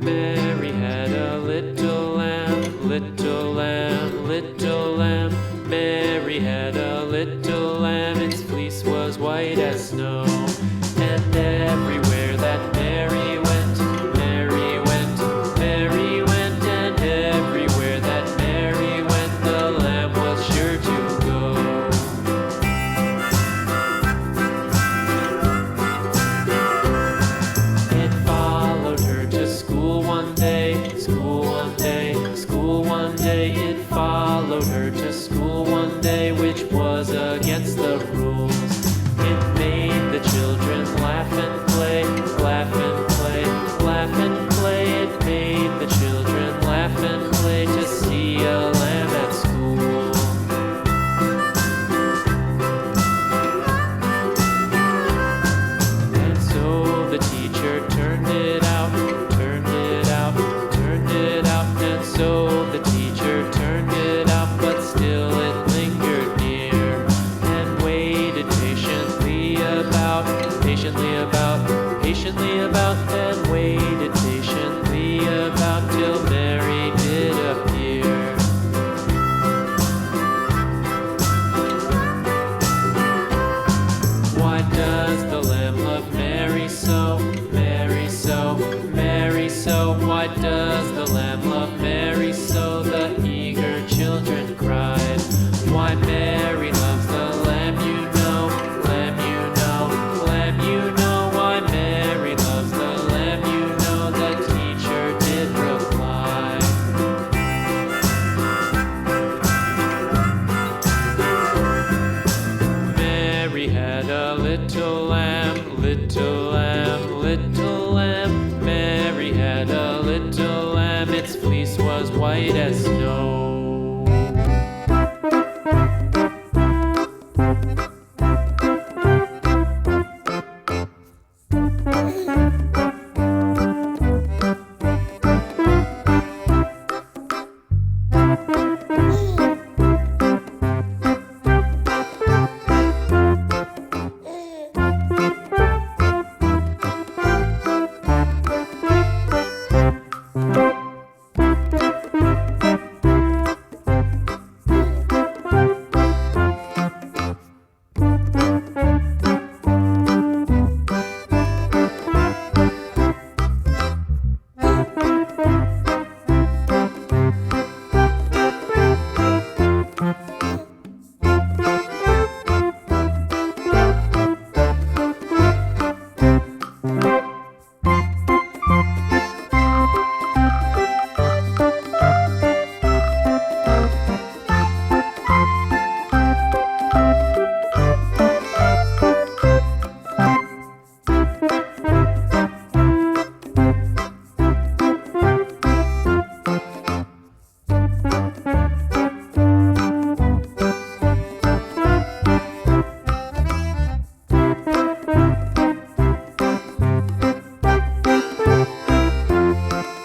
Mary had a little lamb, little lamb, little lamb. Mary had a little lamb, its fleece was white as snow. And everywhere that Mary went, Mary went, Mary went. And everywhere that Mary went, the lamb was sure to go. It followed her to school one day, school one day, school one day. It followed her to school one day, which was against the rules. It made the children laugh and play, laugh and play, laugh and play. It made the children laugh and play to see a lamb at school. And so the teacher turned it out, turned it out, turned it out. And so the teacher turned it out, but still it lingered near and waited patiently about, patiently about, patiently about, and waited patiently about till Mary did appear. Why does the lamb love Mary so, Mary so, Mary so? Why does the lamb love Mary so? The eager children cried. Why Mary loves the lamb, you know, lamb, you know, lamb, you know. Why Mary loves the lamb, you know, the teacher did reply. Mary had a little lamb, little lamb, little lamb. Mary had a little lamb, its fleece was white as snow.